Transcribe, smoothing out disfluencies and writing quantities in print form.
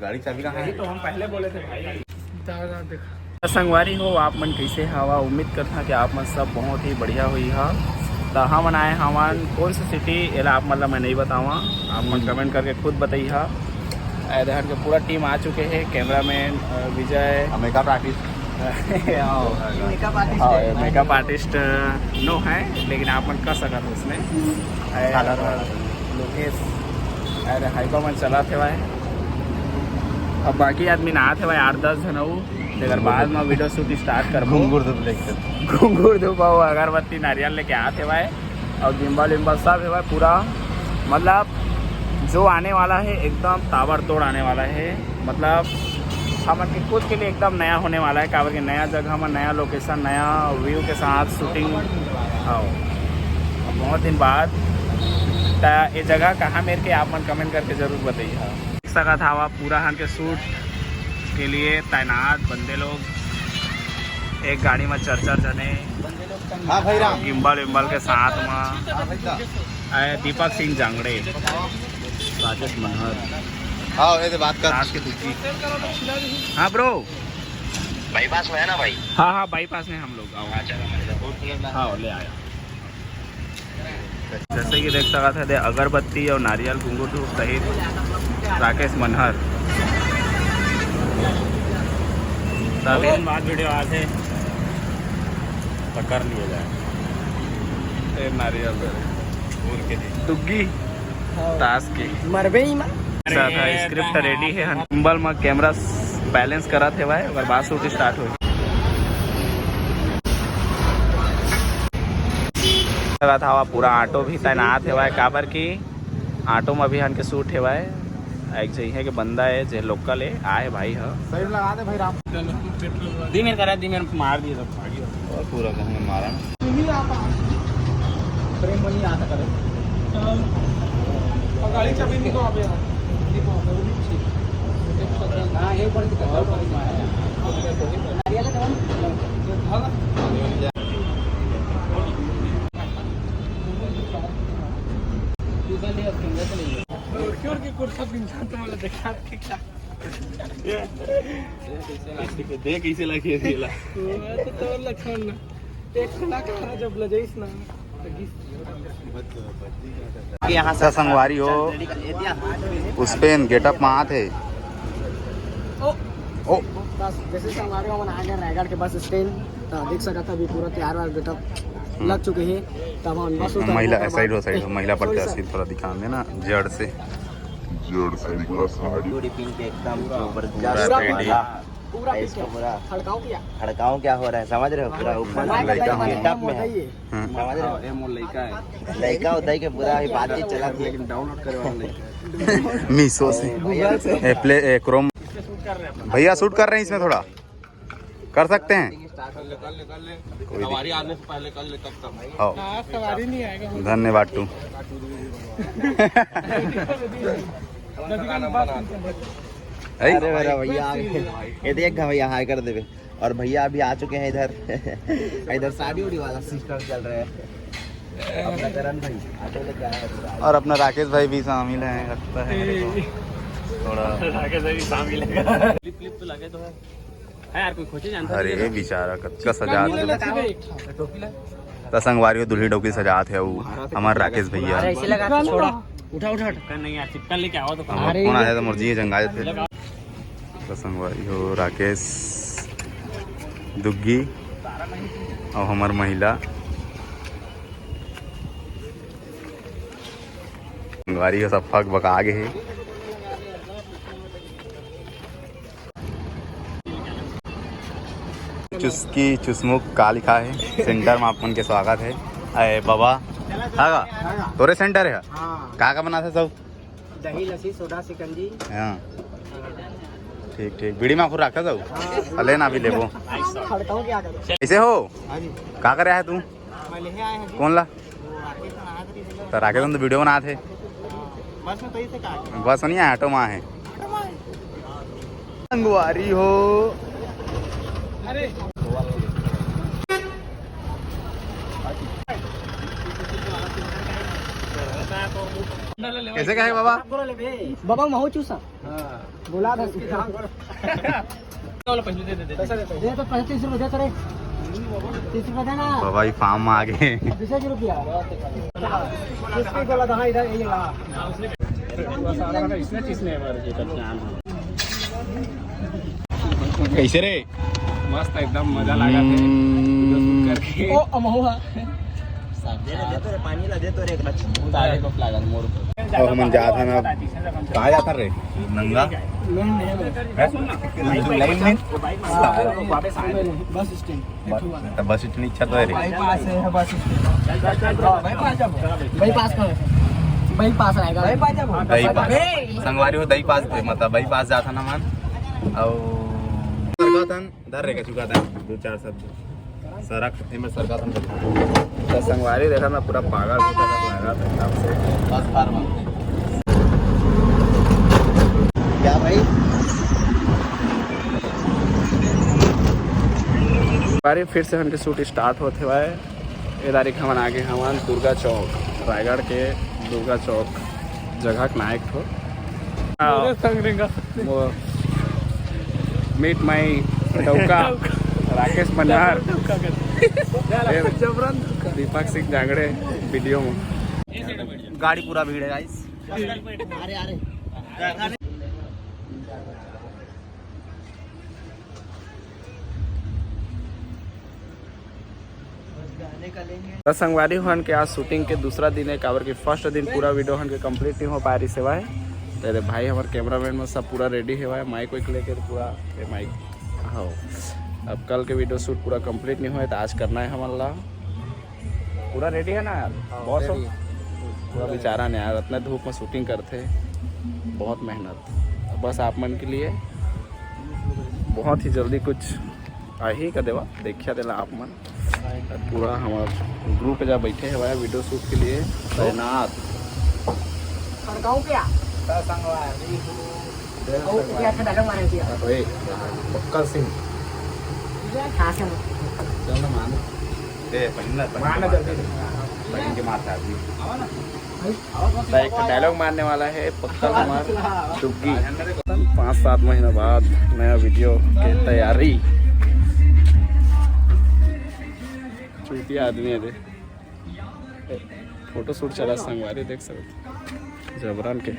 गाड़ी चाबी कहाँ है? तो हम पहले बोले थे भाई। संगवारी हो आप मन कैसे हवा, उम्मीद करता कि आप मन सब बहुत ही बढ़िया हुई है। तो हम आए हवन कौन सी सिटी एला आप मतलब मैं नहीं बतावा, आप मन कमेंट करके खुद बताइए। इधर के पूरा टीम आ चुके हैं, cameraman Vijay, makeup artist makeup artist no है लेकिन आप मन कर सकते हो उसमें। लोकेश अरे हाइपा मन चला थे भाई, अब बाकी आदमी ना थे भाई 8-10 जन हो। अगर बाद में वीडियो शूट स्टार्ट कर घूंघूर धूप अगरबत्ती नारियल लेके आते भाई और गिम्बल विम्बल सब है भाई पूरा। मतलब जो आने वाला है एकदम ताबड़तोड़ आने वाला है। मतलब हम खुद के लिए एकदम नया होने वाला है, काबर के नया जगह में नया लोकेशन नया व्यू के साथ शूटिंग आओ बहुत दिन बाद। ये जगह कहाँ मेरे के आप मन कमेंट करके ज़रूर बताइए। देख सका था वह पूरा हन के शूट के लिए तैनात बंदे लोग एक गाड़ी में 4-4 जने गिम्बल विम्बल के साथ में दीपक सिंह जांगड़े, राजेश मनहर, बात कर के दुखी। हाँ ब्रो बाईपास में है ना भाई? हाँ बाईपास में हम लोग हाँ ले आया। जैसे कि देख सका था अगरबत्ती और नारियल घुंघरू सहित राकेश मनहर तभी बाद वीडियो आते पकड़ लिए जाए नारियल दुग्गी ताश की मरबे ही स्क्रिप्ट रेडी है। सिंबल में कैमरा बैलेंस करा थे भाई अगर बात शूट स्टार्ट हो था पूरा ऑटो भी तैनात है भाई। काबर की ऑटो में भी हन के शूट है भाई। एक चाहिए कि बंदा है जो लोकल है आए भाई है सही लगा दे भाई राम दिमेर करा दिमेर मार दिए सब और पूरा कहूँ मारा प्रेम बनी आता करे गाड़ी चाबी निको अबे हां एक बार देख कैसे लगे दिला तो लखन एक कलाकार जब लजैस ना यहाँ से संगवारी हो पुष्पेन गेटअप में आते ओ जैसे संगवारी हो आ गए रायगढ़ के बस स्टैंड तो देख सका था अभी पूरा तैयार वाला गेटअप लग चुके हैं। तब हम बस महिला साइड हो महिला प्रत्याशी थोड़ा दिखा देना जड़ से पूरा साड़ी पूरा खड़काऊ क्या हो रहा है समझ रहे हो? पूरा ऊपर गेटअप में है समझ रहे हो? लड़का उदय के पूरा बातचीत चला थी लेकिन डाउनलोड करे वाला मीशो से प्ले क्रोम भैया शूट कर रहे हैं इसमें थोड़ा कर सकते हैं सवारी आने से पहले कर ले तब तक हाँ सवारी नहीं आएगा धन्यवाद टू अरे मेरा भैया आ गए ये देख भैया हाय कर देवे। और भैया अभी आ चुके हैं इधर इधर शादी उड़ी वाला सिस्टम चल रहा है। अपना करण भाई ऑटो लेके आया है और अपना राकेश भाई भी शामिल है लगता है थोड़ा राकेश भाई शामिल है। क्लिप तो लगे तो है यार कोई खोजे जानता अरे ये बेचारा का सजा संगवारी दुल्ही डोकी सजा थे वो हमारे राकेश भैया ऐसे लगा छोड़ा उठा नहीं यार चिपकन लेके आओ तो कौन आया था मुर्जी जंगाए थे संगवारी हो राकेश दुग्गी और हमार महिला संगवारी हो सब फक बका गए है। चुस्की चुसमुख का लिखा है सेंटर में अपन के स्वागत है। अरे बाबा हाँ तोरे सेंटर है का बना था सब दही लस्सी सोडा सिकंजी। हाँ ठीक ठीक बीड़ी में आखुर रखा जाऊ अले ना भी लेबो खड़काऊ क्या करो कैसे हो का कर रहा है तू मैं ले आए हैं कौन ला तो राकेश तो वीडियो बना थे बस में तो इसे का बस नहीं है ऑटो में है संगवारी हो अरे कैसे क्या है बाबा? बाबा महू चूसा बोला था दे तो 35 रुपये दे 30 रुपये देना बाबा ही फार्म में आ गए 20 रुपया बोला था इधर ये ला कैसे रे? मस्त एकदम मजा लगा करके ओ अमहुआ पानी ला दे तो रे एक मोर और हम जा था ना कहाँ जाता रे? नंगा बस स्टैंड बस इतनी इच्छा तो है रे वही पास रहेगा दही पास संगवारी हो दही पास थे मतलब दही पास जाता ना मन और धर रे चुका था 2-4 शब्द सरक में सरका था तो संगवारी देखा मैं पूरा पागल होता था लगा था एकदम से बस पार क्या भाई बारी फिर से हमके शूट स्टार्ट होते हुआ है ये तारीख हम आगे हमान दुर्गा चौक रायगढ़ के दुर्गा चौक जगह के नायक हो मीट माई डौका राकेश मन्हार दीपक सिंह जांगड़े वीडियो में गाड़ी पूरा भीड़ है गाइस अरे तो संगवारी हन के आज शूटिंग के दूसरा दिन है काबर के फर्स्ट दिन पूरा वीडियो हन के कंप्लीट नहीं हो पा रही सेवा है तेरे भाई हमारे कैमरामैन में सब पूरा रेडी है माइक वाइक लेकर पूरा माइक हाँ अब कल के वीडियो शूट पूरा कंप्लीट नहीं हुआ तो आज करना है हमारा पूरा रेडी है ना यार बहुत हो पूरा बेचारा नहीं यार इतना धूप में शूटिंग करते बहुत मेहनत बस आप मन के लिए बहुत ही जल्दी कुछ आ ही का देवा देखिया देला आप मन पूरा हमारे ग्रुप जा बैठे हैं वीडियो शूट के लिए तैनात बक्का सिंह एक डायलॉग मारने वाला है पक्का कुमार डुग्गी 5-7 महीना बाद नया वीडियो की तैयारी चूतिया आदमी है फोटो शूट चला संगवारी देख सकते जबरन के